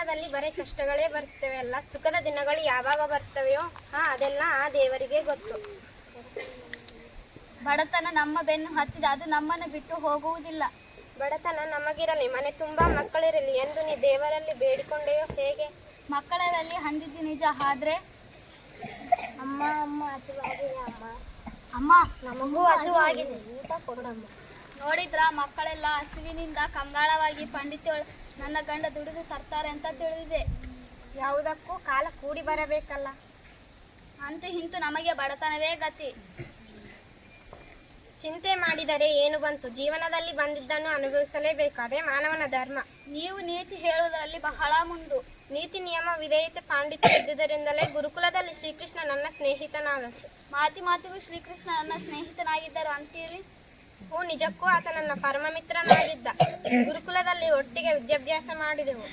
ಜೀವನದಲ್ಲಿ ಬರೀ ಕಷ್ಟಗಳೇ ಬರ್ತವೆ ಅಲ್ಲ, ಸುಖದ ದಿನಗಳು ಯಾವಾಗ ಬರ್ತವೆಯೋ ಅದೆಲ್ಲ ಆ ದೇವರಿಗೆ ಗೊತ್ತು. ಬಡತನ ನಮ್ಮ ಬೆನ್ನು ಹತ್ತಿದ ಅದು ನಮ್ಮನ್ನು ಬಿಟ್ಟು ಹೋಗುವುದಿಲ್ಲ. ಬಡತನ ನಮಗಿರಲಿ, ಮನೆ ತುಂಬಾ ಮಕ್ಕಳಿರಲಿ ಎಂದು ನೀ ದೇವರಲ್ಲಿ ಬೇಡಿಕೊಂಡೆಯೋ ಹೇಗೆ? ಮಕ್ಕಳರಲ್ಲಿ ಅಂದಿದ್ದು ನಿಜ, ಆದ್ರೆ ಅಮ್ಮ ಅಮ್ಮ ಹಸುವಾಗಿದೆ ಅಮ್ಮ. ಅಮ್ಮ ನಮಗೂ ಹಸುವಾಗಿದೆ, ಊಟ ಕೊಡಮ್ಮ. ನೋಡಿದ್ರ ಮಕ್ಕಳೆಲ್ಲ ಹಸುವಿನಿಂದ ಕಂಗಾಳವಾಗಿ ಪಂಡಿತಿಯೊಳು ನನ್ನ ಗಂಡ ದುಡಿದು ತರ್ತಾರೆ ಅಂತ ತಿಳಿದಿದೆ. ಯಾವುದಕ್ಕೂ ಕಾಲ ಕೂಡಿ ಬರಬೇಕಲ್ಲ. ಅಂತೂ ಇಂತೂ ನಮಗೆ ಬಡತನವೇ ಗತಿ. ಚಿಂತೆ ಮಾಡಿದರೆ ಏನು ಬಂತು, ಜೀವನದಲ್ಲಿ ಬಂದಿದ್ದನ್ನು ಅನುಭವಿಸಲೇಬೇಕು, ಅದೇ ಮಾನವನ ಧರ್ಮ. ನೀವು ನೀತಿ ಹೇಳುವುದರಲ್ಲಿ ಬಹಳ ಮುಂದು. ನೀತಿ ನಿಯಮ ವಿಧೇಯತೆ ಪಾಂಡಿತ್ಯ ಇದ್ದುದರಿಂದಲೇ ಗುರುಕುಲದಲ್ಲಿ ಶ್ರೀಕೃಷ್ಣ ನನ್ನ ಸ್ನೇಹಿತನಾದನು. ಮಾತಿಗೂ ಶ್ರೀಕೃಷ್ಣ ನನ್ನ ಸ್ನೇಹಿತನಾಗಿದ್ದರು ಅಂತೀರಿ? ನಿಜಕ್ಕೂ ಆತ ನನ್ನ ಪರಮ ಮಿತ್ರನಾಗಿದ್ದ. ಗುರುಕುಲದಲ್ಲಿ ಒಟ್ಟಿಗೆ ವಿದ್ಯಾಭ್ಯಾಸ ಮಾಡಿದೆವು.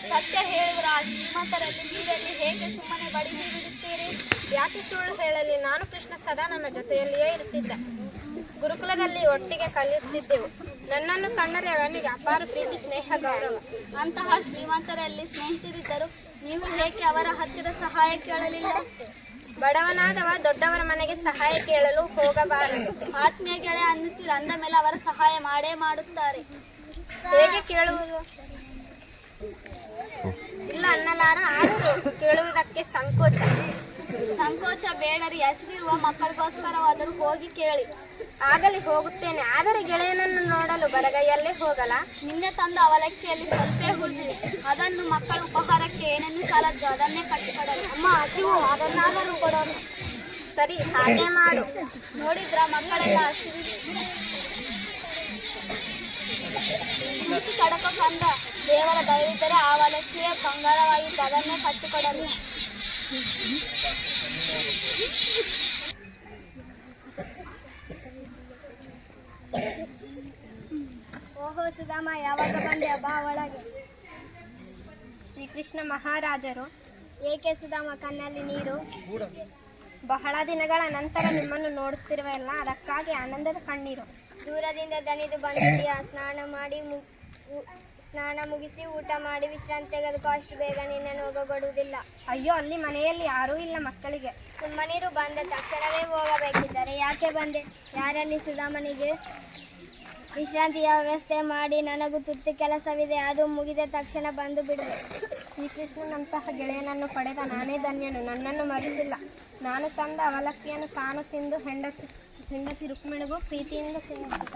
ಸತ್ಯ ಹೇಳಿದ್ರ ಶ್ರೀಮಂತರಲ್ಲಿ ನೀರಲ್ಲಿ ಹೇಗೆ ಸುಮ್ಮನೆ ಬಡಿದು ಬಿಡುತ್ತೀರಿ? ಯಾಕೆ ಸುಳ್ಳು ಹೇಳಲಿ, ನಾನು ಕೃಷ್ಣ ಸದಾ ನನ್ನ ಜೊತೆಯಲ್ಲಿಯೇ ಇರುತ್ತಿದ್ದ. ಗುರುಕುಲದಲ್ಲಿ ಒಟ್ಟಿಗೆ ಕಲಿಯುತ್ತಿದ್ದೆವು. ನನ್ನನ್ನು ಕಂಡರೆ ಅವನಿಗೆ ಅಪಾರ ಪ್ರೀತಿ ಸ್ನೇಹ ಗೌರವ. ಅಂತಹ ಶ್ರೀಮಂತರಲ್ಲಿ ಸ್ನೇಹಿತರಿದ್ದರು, ನೀವು ಹೇಗೆ ಅವರ ಹತ್ತಿರ ಸಹಾಯ ಕೇಳಲಿಲ್ಲ? ಬಡವನಾದವ ದೊಡ್ಡವರ ಮನೆಗೆ ಸಹಾಯ ಕೇಳಲು ಹೋಗಬಾರದು. ಆತ್ಮೀಯ ಗೆಳೆಯ ಅನ್ನುತ್ತೀರ, ಅಂದ ಮೇಲೆ ಅವರ ಸಹಾಯ ಮಾಡೇ ಮಾಡುತ್ತಾರೆ. ಹೇಗೆ ಕೇಳುವುದು? ಇಲ್ಲ ಅನ್ನಲಾರ, ಆದರೂ ಕೇಳುವುದಕ್ಕೆ ಸಂಕೋಚ ಬೇಡರಿ. ಹಸಿದಿರುವ ಮಕ್ಕಳಿಗೋಸ್ಕರವಾದರೂ ಹೋಗಿ ಕೇಳಿ. ಆಗಲಿ, ಹೋಗುತ್ತೇನೆ. ಆದರೆ ಗೆಳೆಯನನ್ನು ನೋಡಲು ಬಲಗೈಯಲ್ಲೇ ಹೋಗಲ? ನಿನ್ನೆ ತಂದ ಅವಲಕ್ಕಿಯಲ್ಲಿ ಸ್ವಲ್ಪ ಉಳಿದಿದೆ, ಅದನ್ನು ಮಕ್ಕಳ ಉಪಹಾರಕ್ಕೆ ಏನನ್ನು ಸಾಲದ್ದು, ಅದನ್ನೇ ಕಟ್ಟಿಕೊಡಲು. ಅಮ್ಮ ಹಸಿವು, ಅದನ್ನಾದರೂ ಕೊಡೋಣ. ಸರಿ, ಹಾಗೆ ಮಾಡು. ನೋಡಿದ್ರ ಮಕ್ಕಳೆಲ್ಲ ಹಸಿರು ಕಡಕ ಕಂದ ದೇವರ ದಯವಿದ್ದರೆ ಆ ಅವಲಕ್ಕಿಯೇ ಬಂಗಾರವಾಗಿದ್ದು, ಅದನ್ನೇ ಕಟ್ಟಿಕೊಡಲು. ಓಹೋ ಸುಧಾಮ, ಯಾವಾಗ ಬಂದೆ? ಬಾ ಒಳಗೆ. ಶ್ರೀಕೃಷ್ಣ ಮಹಾರಾಜರು. ಏಕೆ ಸುಧಾಮ ಕಣ್ಣಲ್ಲಿ ನೀರು? ಬಹಳ ದಿನಗಳ ನಂತರ ನಿಮ್ಮನ್ನು ನೋಡುತ್ತಿರುವೆಯಲ್ಲ, ಅದಕ್ಕಾಗಿ ಆನಂದದ ಕಣ್ಣೀರು. ದೂರದಿಂದ ದಣಿದು ಬಂದಿದೆಯಾ? ಸ್ನಾನ ಮುಗಿಸಿ ಊಟ ಮಾಡಿ ವಿಶ್ರಾಂತಿ ತೆಗೆದುಕೋ, ಅಷ್ಟು ಬೇಗ ನಿನ್ನನ್ನು ಹೋಗಗೊಡುವುದಿಲ್ಲ. ಅಯ್ಯೋ, ಅಲ್ಲಿ ಮನೆಯಲ್ಲಿ ಯಾರೂ ಇಲ್ಲ ಮಕ್ಕಳಿಗೆ. ಸುಮ್ಮನೀರು, ಬಂದ ತಕ್ಷಣವೇ ಹೋಗಬೇಕಿದ್ದಾರೆ. ಯಾಕೆ ಬಂದೆ? ಯಾರಲ್ಲಿ ಸುಧಾಮನಿಗೆ ವಿಶ್ರಾಂತಿಯ ವ್ಯವಸ್ಥೆ ಮಾಡಿ, ನನಗೂ ತುರ್ತು ಕೆಲಸವಿದೆ, ಅದು ಮುಗಿದ ತಕ್ಷಣ ಬಂದು ಬಿಡುವೆ. ಶ್ರೀಕೃಷ್ಣನಂತಹ ಗೆಳೆಯನನ್ನು ಪಡೆದ ನಾನೇ ಧನ್ಯನು. ನನ್ನನ್ನು ಮರೆತಿಲ್ಲ. ನಾನು ತಂದ ಅವಲಕ್ಕಿಯನ್ನು ತಾನು ತಿಂದು ಹೆಂಡತಿ ರುಕ್ಮಿಣಿಗೂ ಪ್ರೀತಿಯಿಂದ ತಿನ್ನಿಸಿದ.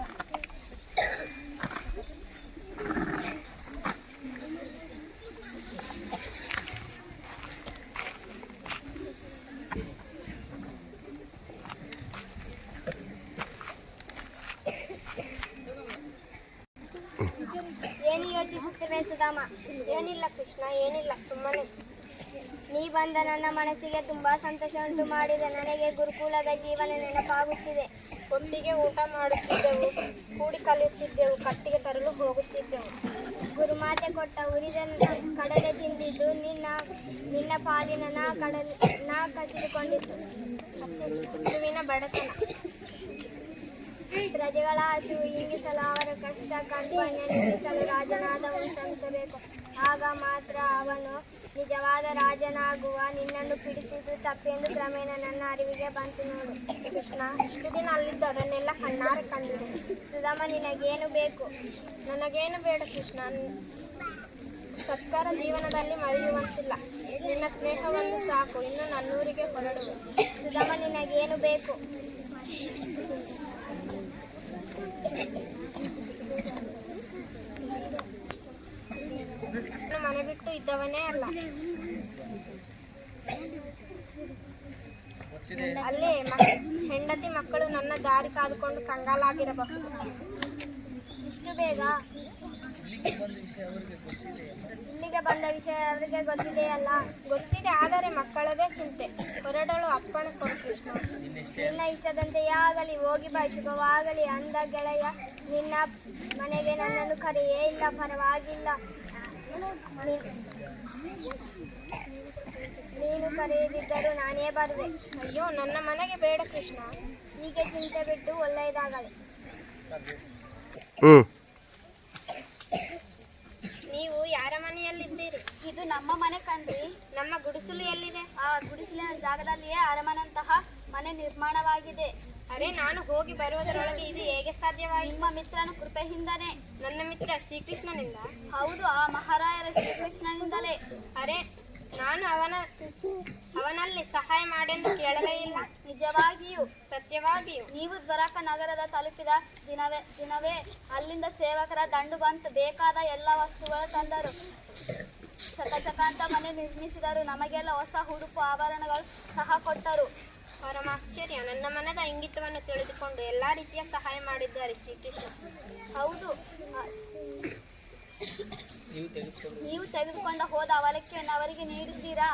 ಏನು ಯೋಚಿಸುತ್ತಿವೆ ಸುಧಾಮ? ಏನಿಲ್ಲ ಕೃಷ್ಣ, ಏನಿಲ್ಲ, ಸುಮ್ಮನೆ. ನೀ ಬಂದ ನನ್ನ ಮನಸ್ಸಿಗೆ ತುಂಬಾ ಸಂತೋಷ ಉಂಟು ಮಾಡಿದೆ. ನನಗೆ ಗುರುಕುಲದ ಜೀವನ ನೆನಪಾಗುತ್ತಿದೆ. ಒಟ್ಟಿಗೆ ಊಟ ಮಾಡುತ್ತಿದ್ದೆವು, ಕೂಡಿ ಕಲಿಯುತ್ತಿದ್ದೆವು, ಕಟ್ಟಿಗೆ ತರಲು ಹೋಗುತ್ತಿದ್ದೆವು. ಗುರುಮಾತೆ ಕೊಟ್ಟ ಉರಿದ ಕಡಲೆ ತಿಂದಿದ್ದು ನಿನ್ನ ಪಾಲಿನ ನಾ ಕಸಿದುಕೊಂಡಿದ್ದು. ಹಸುವಿನ ಬಡತನ. ಪ್ರಜೆಗಳ ಹಸಿವು ಹಿಂಗಿಸಲು, ಅವರ ಕಷ್ಟ ಕಣ್ಪಣ್ಯ ನಿಲ್ಲಿಸಲು ರಾಜನಾದವನು ಶ್ರಮಿಸಬೇಕು. ಆಗ ಮಾತ್ರ ಅವನು ನಿಜವಾದ ರಾಜನಾಗುವ. ನಿನ್ನನ್ನು ಪೀಡಿಸುವುದು ತಪ್ಪೆಂದು ಕ್ರಮೇಣ ನನ್ನ ಅರಿವಿಗೆ ಬಂತು ನೋಡು. ಕೃಷ್ಣ, ಇಷ್ಟು ದಿನ ಅಲ್ಲಿದ್ದು ಅದನ್ನೆಲ್ಲ ಕಣ್ಣಾರೆ ಕಂಡಿದೆ. ಸುಧಾಮ, ನಿನಗೇನು ಬೇಕು? ನನಗೇನು ಬೇಡ ಕೃಷ್ಣ. ಸತ್ಕಾರ ಜೀವನದಲ್ಲಿ ಮರೆಯುವಂತಿಲ್ಲ. ನಿನ್ನ ಸ್ನೇಹವನ್ನು ಸಾಕು, ಇನ್ನು ನನ್ನೂರಿಗೆ ಹೊರಡುವೆ. ಸುಧಾಮ, ನಿನಗೇನು ಬೇಕು? ಮನೆ ಬಿಟ್ಟು ಇದ್ದವನೇ ಅಲ್ಲ. ಅಲ್ಲೇ ಹೆಂಡತಿ ಮಕ್ಕಳು ನನ್ನ ದಾರಿ ಕಾದುಕೊಂಡು ಕಂಗಾಲಾಗಿರಬಹುದು. ಇಷ್ಟು ಬೇಗ? ಇಲ್ಲಿಗೆ ಬಂದ ವಿಷಯ ಅವರಿಗೆ ಗೊತ್ತಿದೆಯಲ್ಲ? ಗೊತ್ತಿದೆ, ಆದರೆ ಮಕ್ಕಳದೇ ಚಿಂತೆ. ಹೊರಡಲು ಅಪ್ಪಣೆ ಕೊಡು ಕೃಷ್ಣ. ನಿನ್ನ ಇಷ್ಟದಂತೆಯೇ ಆಗಲಿ, ಹೋಗಿ ಬಾ, ಶುಭವಾಗಲಿ. ಅಂದ ಗೆಳೆಯ, ನಿನ್ನ ಮನೆಗೆ ನನ್ನನ್ನು ಕರೆಯೇ ಇಲ್ಲ. ಪರವಾಗಿಲ್ಲ, ನೀನು ಕರೆಯದಿದ್ದರೂ ನಾನೇ ಬರುವೆ. ಅಯ್ಯೋ, ನನ್ನ ಮನೆಗೆ ಬೇಡ ಕೃಷ್ಣ. ಹೀಗೆ ಚಿಂತೆ ಬಿಟ್ಟು ಒಳ್ಳೆಯದಾಗಲಿ. ನೀವು ಯಾರ ಮನೆಯಲ್ಲಿದ್ದೀರಿ? ಇದು ನಮ್ಮ ಮನೆ ಕಣ್ರಿ. ನಮ್ಮ ಗುಡಿಸಲು ಎಲ್ಲಿದೆ? ಆ ಗುಡಿಸಲಿನ ಜಾಗದಲ್ಲಿಯೇ ಅರಮನಂತಹ ಮನೆ ನಿರ್ಮಾಣವಾಗಿದೆ. ಅರೆ, ನಾನು ಹೋಗಿ ಬರುವುದರೊಳಗೆ ಇದು ಹೇಗೆ ಸಾಧ್ಯವಾಯಿತು? ನಿಮ್ಮ ಮಿತ್ರನ ಕೃಪೆಯಿಂದನೇ. ನನ್ನ ಮಿತ್ರ ಶ್ರೀಕೃಷ್ಣನಿಂದ? ಹೌದು, ಆ ಮಹಾರಾಯರ ಶ್ರೀಕೃಷ್ಣನಿಂದಲೇ. ಅರೆ, ನಾನು ಅವನಲ್ಲಿ ಸಹಾಯ ಮಾಡೆಂದು ಕೇಳಲೇ ಇಲ್ಲ. ನಿಜವಾಗಿಯೂ ಸತ್ಯವಾಗಿಯೂ ನೀವು ದ್ವಾರಕ ನಗರದ ತಲುಪಿದ ದಿನವೇ ಅಲ್ಲಿಂದ ಸೇವಕರ ದಂಡು ಬಂತು. ಬೇಕಾದ ಎಲ್ಲ ವಸ್ತುಗಳು ತಂದರು. ಚಕ ಅಂತ ಮನೆ ನಿರ್ಮಿಸಿದರು. ನಮಗೆಲ್ಲ ಹೊಸ ಉಡುಪು ಆಭರಣಗಳು ಸಹ ಕೊಟ್ಟರು. ಪರಮಾಶ್ಚರ್ಯ. ನನ್ನ ಮನದ ಇಂಗಿತವನ್ನು ತಿಳಿದುಕೊಂಡು ಎಲ್ಲಾ ರೀತಿಯ ಸಹಾಯ ಮಾಡಿದ್ದಾರೆ ಶ್ರೀಕೃಷ್ಣ. ಹೌದು, ನೀವು ತೆಗೆದುಕೊಂಡು ಹೋದ ಅವಲಕ್ಕಿಯನ್ನು ಅವರಿಗೆ ನೀಡಿದ್ದೀರಾ?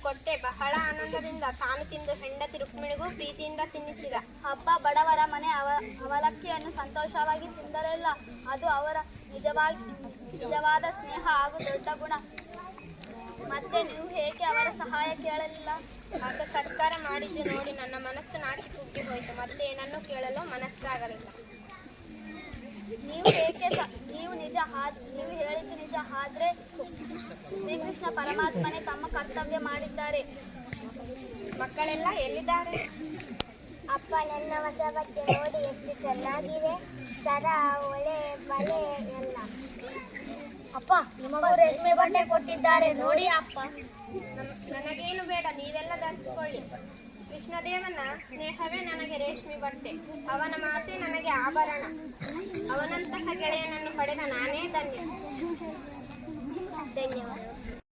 ಕೊಟ್ಟೆ. ಬಹಳ ಆನಂದದಿಂದ ತಾನು ತಿಂದು ಹೆಂಡತಿ ರುಕ್ಮಿಣಿಗೂ ಪ್ರೀತಿಯಿಂದ ತಿನ್ನಿಸಿದ. ಹಬ್ಬ ಬಡವರ ಮನೆ ಅವಲಕ್ಕಿಯನ್ನು ಸಂತೋಷವಾಗಿ ತಿಂದರಲ್ಲ, ಅದು ಅವರ ನಿಜವಾದ ಸ್ನೇಹ ಹಾಗೂ ದೊಡ್ಡ ಗುಣ. ಮತ್ತೆ ನೀವು ಹೇಗೆ ಅವರ ಸಹಾಯ ಕೇಳಲಿಲ್ಲ? ಆಗ ಸತ್ಕಾರ ಮಾಡಿದ್ದು ನೋಡಿ ನನ್ನ ಮನಸ್ಸು ನಾಚಿ ಕುಗ್ಗಿ ಹೋಯಿತು. ಮತ್ತೆ ಏನನ್ನು ಕೇಳಲು ಮನಸ್ಸಾಗಲಿಲ್ಲ. ನೀವು ಹೇಳಿದ್ದು ನಿಜ. ಆದ್ರೆ ಶ್ರೀಕೃಷ್ಣ ಪರಮಾತ್ಮನೇ ತಮ್ಮ ಕರ್ತವ್ಯ ಮಾಡಿದ್ದಾರೆ. ಮಕ್ಕಳೆಲ್ಲ ಎಲ್ಲಿದ್ದಾರೆ? ಅಪ್ಪ, ನನ್ನ ಹೊಸ ಬಟ್ಟೆ ನೋಡಿ ಎಷ್ಟು ಚೆನ್ನಾಗಿವೆ. ಸರ, ಒಳೆ, ಬಳೆ ಎಲ್ಲ. ಅಪ್ಪ, ನಿಮಗೂ ರೇಷ್ಮೆ ಬಟ್ಟೆ ಕೊಟ್ಟಿದ್ದಾರೆ ನೋಡಿ ಅಪ್ಪ. ನನಗೇನು ಬೇಡ, ನೀವೆಲ್ಲ ಧರಿಸಿಕೊಳ್ಳಿ. ಕೃಷ್ಣದೇವನ ಸ್ನೇಹವೇ ನನಗೆ ರೇಷ್ಮೆ ಬಟ್ಟೆ. ಅವನ ಮಾತೆ ನನಗೆ ಆಭರಣ. ಅವನಂತಹ ಗೆಳೆಯನನ್ನು ಪಡೆದ ನಾನೇ ಧನ್ಯ. ಧನ್ಯವಾದ.